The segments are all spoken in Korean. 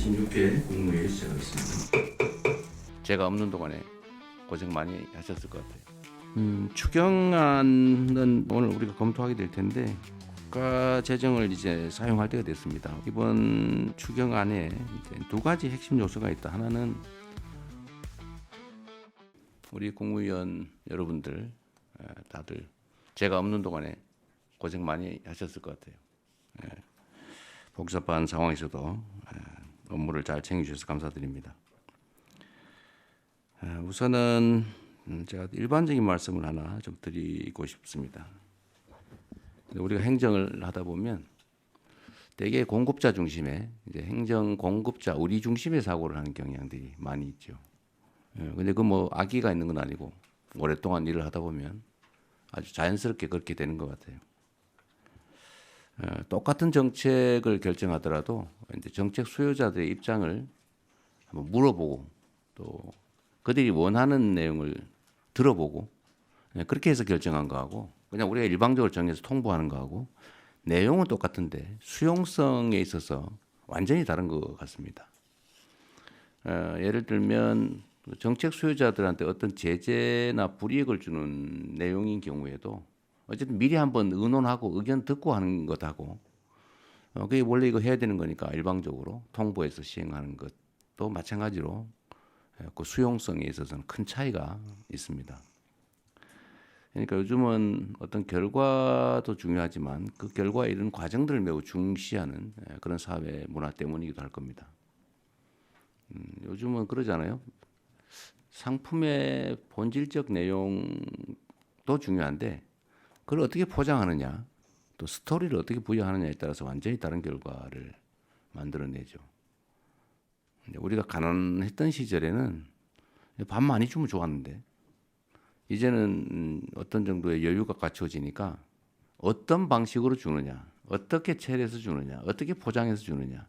16회 국무회의 시작하겠습니다. 제가 없는 동안에 고생 많이 하셨을 것 같아요. 추경안은 오늘 우리가 검토하게 될 텐데 국가 재정을 이제 사용할 때가 됐습니다. 이번 추경안에 이제 두 가지 핵심 요소가 있다. 하나는 우리 국무위원 여러분들 다들 제가 없는 동안에 고생 많이 하셨을 것 같아요. 복잡한 상황에서도 업무를 잘 챙겨주셔서 감사드립니다. 우선은 제가 일반적인 말씀을 하나 좀 드리고 싶습니다. 우리가 행정을 하다 보면 대개 공급자 중심의 이제 행정 공급자 우리 중심의 사고를 하는 경향들이 많이 있죠. 근데 그 뭐 악의가 있는 건 아니고 오랫동안 일을 하다 보면 아주 자연스럽게 그렇게 되는 것 같아요. 똑같은 정책을 결정하더라도 이제 정책 수요자들의 입장을 한번 물어보고 또 그들이 원하는 내용을 들어보고 그렇게 해서 결정한 거하고 그냥 우리가 일방적으로 정해서 통보하는 거하고 내용은 똑같은데 수용성에 있어서 완전히 다른 것 같습니다. 예를 들면 정책 수요자들한테 어떤 제재나 불이익을 주는 내용인 경우에도 어쨌든 미리 한번 의논하고 의견 듣고 하는 것하고 그게 원래 이거 해야 되는 거니까 일방적으로 통보해서 시행하는 것도 마찬가지로 그 수용성에 있어서는 큰 차이가 있습니다. 그러니까 요즘은 어떤 결과도 중요하지만 그 결과에 이른 과정들을 매우 중시하는 그런 사회 문화 때문이기도 할 겁니다. 요즘은 그러잖아요. 상품의 본질적 내용도 중요한데 그걸 어떻게 포장하느냐, 또 스토리를 어떻게 부여하느냐에 따라서 완전히 다른 결과를 만들어내죠. 우리가 가난했던 시절에는 밥 많이 주면 좋았는데 이제는 어떤 정도의 여유가 갖춰지니까 어떤 방식으로 주느냐, 어떻게 처리해서 주느냐, 어떻게 포장해서 주느냐,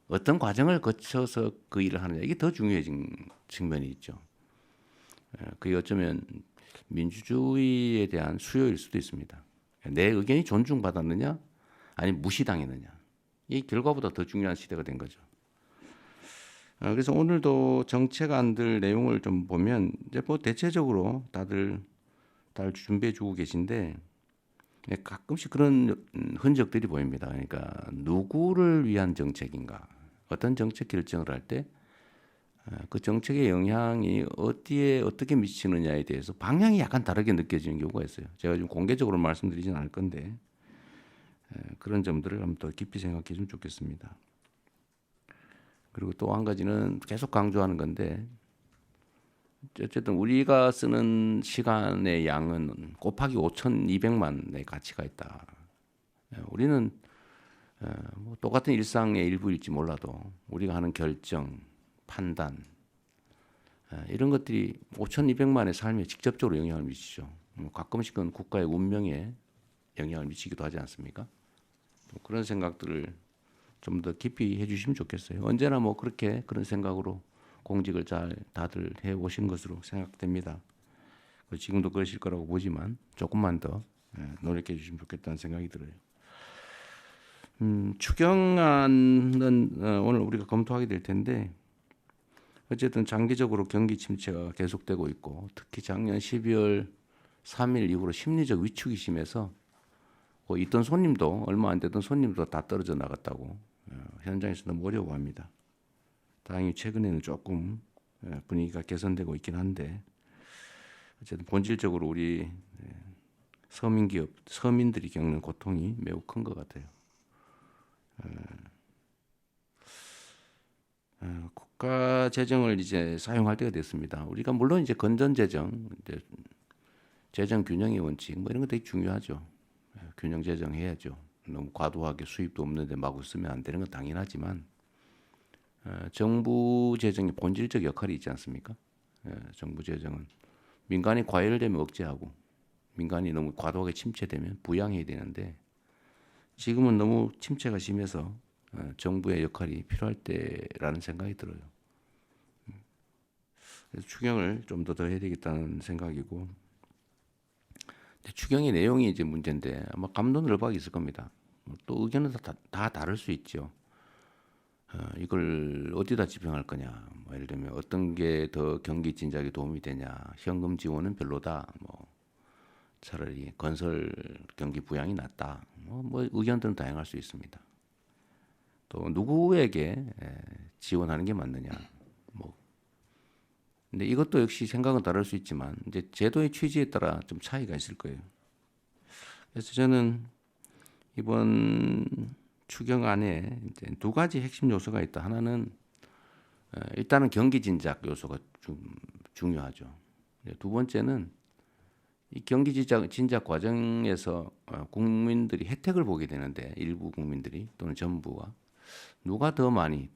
어떤 과정을 거쳐서 그 일을 하느냐 이게 더 중요해진 측면이 있죠. 그게 어쩌면 민주주의에 대한 수요일 수도 있습니다. 내 의견이 존중받았느냐, 아니면 무시당했느냐 이 결과보다 더 중요한 시대가 된 거죠. 그래서 오늘도 정책안들 내용을 좀 보면 이제 뭐 대체적으로 다들 준비해주고 계신데 가끔씩 그런 흔적들이 보입니다. 그러니까 누구를 위한 정책인가, 어떤 정책 결정을 할 때 그 정책의 영향이 어디에 어떻게 미치느냐에 대해서 방향이 약간 다르게 느껴지는 경우가 있어요. 제가 좀 공개적으로 말씀드리진 않을 건데 그런 점들을 한번 더 깊이 생각해 주면 좋겠습니다. 그리고 또 한 가지는 계속 강조하는 건데 어쨌든 우리가 쓰는 시간의 양은 곱하기 5,200만의 가치가 있다. 우리는 뭐 똑같은 일상의 일부일지 몰라도 우리가 하는 결정, 판단 이런 것들이 5,200만의 삶에 직접적으로 영향을 미치죠. 가끔씩은 국가의 운명에 영향을 미치기도 하지 않습니까? 그런 생각들을 좀 더 깊이 해주시면 좋겠어요. 언제나 뭐 그렇게 그런 생각으로 공직을 잘 다들 해 오신 것으로 생각됩니다. 지금도 그러실 거라고 보지만 조금만 더 노력해 주시면 좋겠다는 생각이 들어요. 추경안은 오늘 우리가 검토하게 될 텐데 어쨌든 장기적으로 경기 침체가 계속되고 있고 특히 작년 12월 3일 이후로 심리적 위축이 심해서 있던 손님도 얼마 안 되던 손님도 다 떨어져 나갔다고 현장에서 너무 어려워합니다. 다행히 최근에는 조금 분위기가 개선되고 있긴 한데 어쨌든 본질적으로 우리 서민들이 겪는 고통이 매우 큰 것 같아요. 국가 재정을 이제 사용할 때가 됐습니다. 우리가 물론 이제 건전 재정, 이제 재정 균형의 원칙 뭐 이런 거 되게 중요하죠. 균형 재정해야죠. 너무 과도하게 수입도 없는데 마구 쓰면 안 되는 건 당연하지만 정부 재정의 본질적 역할이 있지 않습니까? 정부 재정은 민간이 과열되면 억제하고 민간이 너무 과도하게 침체되면 부양해야 되는데 지금은 너무 침체가 심해서 정부의 역할이 필요할 때라는 생각이 들어요. 그래서 추경을 좀 더 해야 되겠다는 생각이고 추경의 내용이 이제 문제인데 아마 감론을박이 있을 겁니다. 또 의견은 다 다를 수 있죠. 이걸 어디다 집행할 거냐. 뭐 예를 들면 어떤 게 더 경기 진작에 도움이 되냐. 현금 지원은 별로다. 뭐 차라리 건설 경기 부양이 낫다. 뭐 의견들은 다양할 수 있습니다. 또 누구에게 지원하는 게 맞느냐. 뭐 근데 이것도 역시 생각은 다를 수 있지만 이제 제도의 취지에 따라 좀 차이가 있을 거예요. 그래서 저는 이번 추경안에 이제 두 가지 핵심 요소가 있다. 하나는 일단은 경기 진작 요소가 좀 중요하죠. 두 번째는 이 경기 진작 과정에서 국민들이 혜택을 보게 되는데 일부 국민들이 또는 정부가 누가 더 많이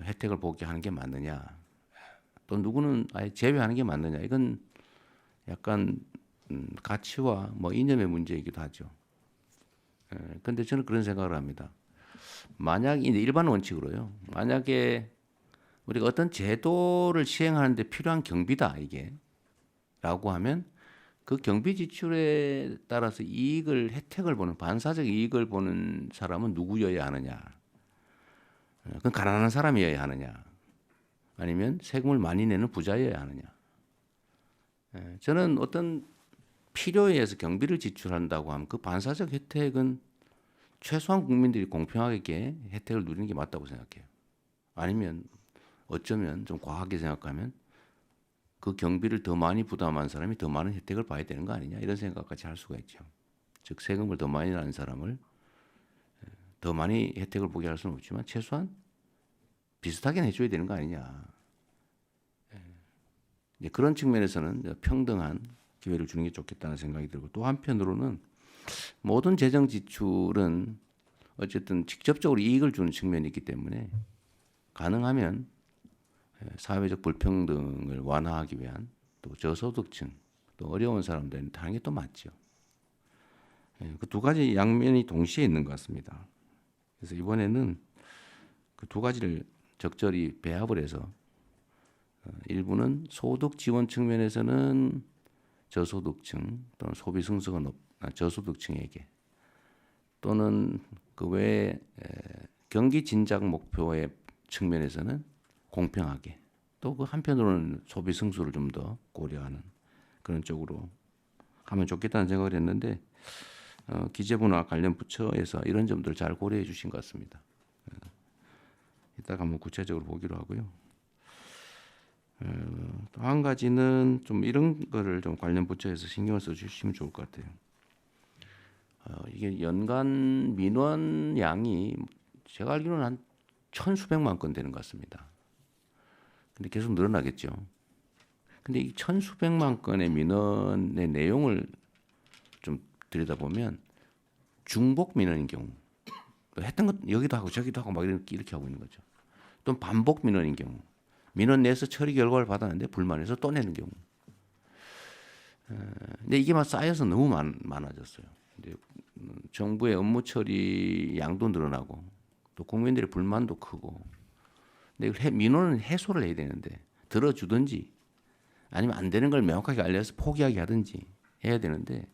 혜택을 보게 하는 게 맞느냐, 또 누구는 아예 제외하는 게 맞느냐. 이건 약간 가치와 뭐 이념의 문제이기도 하죠. 근데 저는 그런 생각을 합니다. 만약 일반 원칙으로요. 만약에 우리가 어떤 제도를 시행하는데 필요한 경비다 이게라고 하면 그 경비 지출에 따라서 혜택을 보는 반사적 이익을 보는 사람은 누구여야 하느냐? 그건 가난한 사람이어야 하느냐? 아니면 세금을 많이 내는 부자여야 하느냐? 저는 어떤 필요에 의해서 경비를 지출한다고 하면 그 반사적 혜택은 최소한 국민들이 공평하게 혜택을 누리는 게 맞다고 생각해요. 아니면 어쩌면 좀 과하게 생각하면 그 경비를 더 많이 부담한 사람이 더 많은 혜택을 봐야 되는 거 아니냐 이런 생각까지 할 수가 있죠. 즉 세금을 더 많이 내는 사람을 더 많이 혜택을 보게 할 수는 없지만 최소한 비슷하게 해줘야 되는 거 아니냐. 이제 그런 측면에서는 평등한 기회를 주는 게 좋겠다는 생각이 들고, 또 한편으로는 모든 재정 지출은 어쨌든 직접적으로 이익을 주는 측면이 있기 때문에 가능하면 사회적 불평등을 완화하기 위한 또 저소득층 또 어려운 사람들은 하는 게 또 맞죠. 그 두 가지 양면이 동시에 있는 것 같습니다. 그래서 이번에는 그 두 가지를 적절히 배합을 해서 일부는 소득 지원 측면에서는 저소득층 또는 소비 승수가 저소득층에게, 또는 그 외에 경기 진작 목표의 측면에서는 공평하게, 또 그 한편으로는 소비 승수를 좀 더 고려하는 그런 쪽으로 하면 좋겠다는 생각을 했는데 기재부나 관련 부처에서 이런 점들을 잘 고려해 주신 것 같습니다. 이따가 한번 구체적으로 보기로 하고요. 또 한 가지는 좀 이런 거를 좀 관련 부처에서 신경을 써 주시면 좋을 것 같아요. 이게 연간 민원 양이 제가 알기로는 한 천수백만 건 되는 것 같습니다. 근데 계속 늘어나겠죠. 근데 이 천수백만 건의 민원의 내용을 좀 들여다보면 중복 민원인 경우, 했던 것 여기도 하고 저기도 하고 막 이렇게 하고 있는 거죠. 또 반복 민원인 경우, 민원 내서 처리 결과를 받았는데 불만해서 또 내는 경우. 근데 이게 막 쌓여서 너무 많아졌어요. 근데 정부의 업무 처리 양도 늘어나고 또 국민들의 불만도 크고. 근데 민원은 해소를 해야 되는데 들어주든지 아니면 안 되는 걸 명확하게 알려서 포기하게 하든지 해야 되는데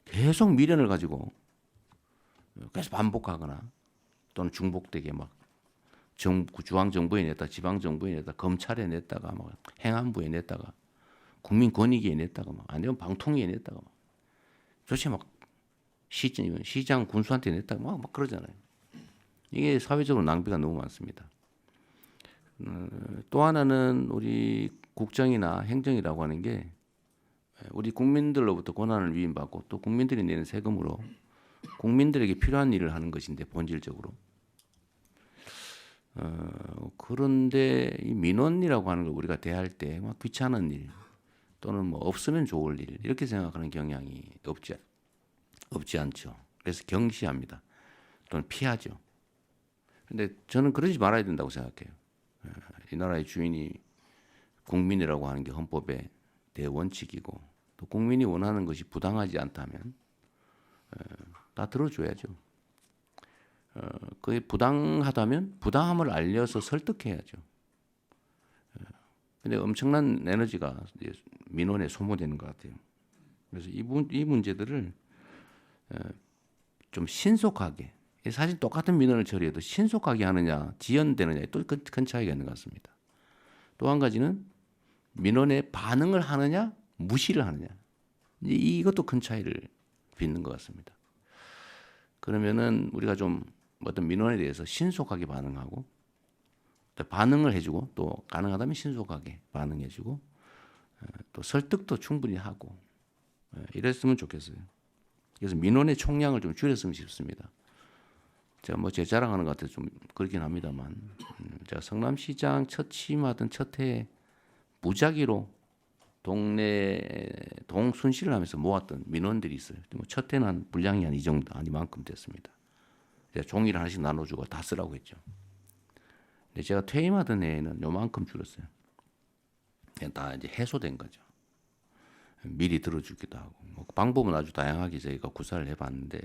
계속 미련을 가지고 계속 반복하거나 또는 중복되게 막 중앙정부에 냈다, 지방정부에 냈다, 검찰에 냈다가 막 행안부에 냈다가 국민권익위에 냈다가 막 안 되면 방통위에 냈다가 막 도대체 막 시장 군수한테 냈다가 막 그러잖아요. 이게 사회적으로 낭비가 너무 많습니다. 또 하나는 우리 국정이나 행정이라고 하는 게 우리 국민들로부터 권한을 위임받고 또 국민들이 내는 세금으로 국민들에게 필요한 일을 하는 것인데 본질적으로. 그런데 이 민원이라고 하는 걸 우리가 대할 때 막 귀찮은 일 또는 뭐 없으면 좋을 일 이렇게 생각하는 경향이 없지 않죠. 그래서 경시합니다. 또는 피하죠. 근데 저는 그러지 말아야 된다고 생각해요. 이 나라의 주인이 국민이라고 하는 게 헌법의 대원칙이고 또 국민이 원하는 것이 부당하지 않다면 다 들어줘야죠. 그게 부당하다면 부당함을 알려서 설득해야죠. 근데 엄청난 에너지가 민원에 소모되는 것 같아요. 그래서 이 문제들을 좀 신속하게 사실 똑같은 민원을 처리해도 신속하게 하느냐 지연되느냐에 또 큰 차이가 있는 것 같습니다. 또 한 가지는 민원에 반응을 하느냐 무시를 하느냐 이것도 큰 차이를 빚는 것 같습니다. 그러면은 우리가 좀 어떤 민원에 대해서 신속하게 반응하고 또 반응을 해주고 또 가능하다면 신속하게 반응해주고 또 설득도 충분히 하고 이랬으면 좋겠어요. 그래서 민원의 총량을 좀 줄였으면 싶습니다. 제가 뭐 제 자랑하는 것 같아서 좀 그렇긴 합니다만 제가 성남시장 첫 취임하던 첫 해에 무작위로 동네 동순실을 하면서 모았던 민원들이 있어요. 뭐 첫 해는 한 분량이 한 이 정도 아니만큼 됐습니다. 제가 종이를 하나씩 나눠주고 다 쓰라고 했죠. 근데 제가 퇴임하던 해에는 요만큼 줄었어요. 그냥 다 이제 해소된 거죠. 미리 들어주기도 하고 뭐 방법은 아주 다양하게 저희가 구사를 해봤는데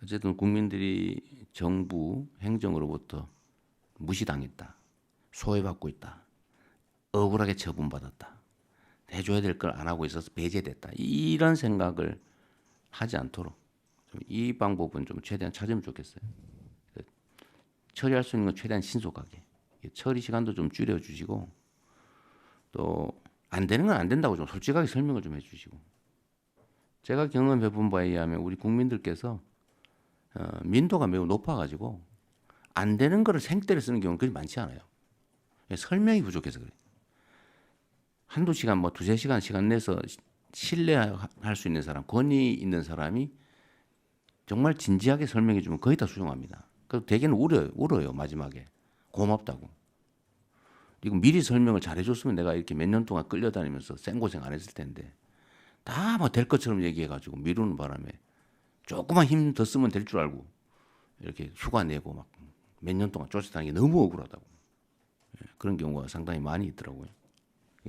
어쨌든 국민들이 정부 행정으로부터 무시당했다, 소외받고 있다, 억울하게 처분받았다, 해줘야 될 걸 안 하고 있어서 배제됐다 이런 생각을 하지 않도록 이 방법은 좀 최대한 찾으면 좋겠어요. 처리할 수 있는 건 최대한 신속하게 처리 시간도 좀 줄여주시고 또 안 되는 건 안 된다고 좀 솔직하게 설명을 좀 해주시고 제가 경험 해본 바에 의하면 우리 국민들께서 민도가 매우 높아가지고 안 되는 거를 생떼를 쓰는 경우는 그리 많지 않아요. 설명이 부족해서 그래요. 한두 시간 뭐 두세 시간 시간 내서 신뢰할 수 있는 사람, 권위 있는 사람이 정말 진지하게 설명해 주면 거의 다 수용합니다. 그리고 대개는 울어요 마지막에 고맙다고. 이거 미리 설명을 잘해줬으면 내가 이렇게 몇 년 동안 끌려다니면서 생고생 안 했을 텐데 다 뭐 될 것처럼 얘기해가지고 미루는 바람에 조금만 힘 더 쓰면 될 줄 알고 이렇게 휴가 내고 막 몇 년 동안 쫓아다니는 게 너무 억울하다고. 그런 경우가 상당히 많이 있더라고요.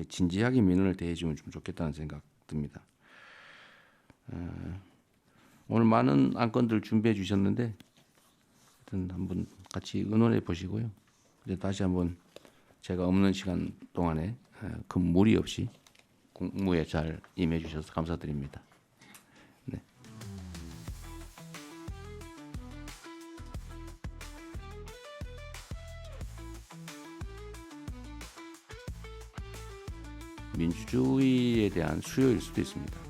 진지하게 민원을 대해주면 좀 좋겠다는 생각 듭니다. 오늘 많은 안건들 준비해 주셨는데 하여튼 한번 같이 의논해 보시고요. 이제 다시 한번 제가 없는 시간 동안에 큰 무리 없이 공무에 잘 임해 주셔서 감사드립니다. 네. 민주주의에 대한 수요일 수도 있습니다.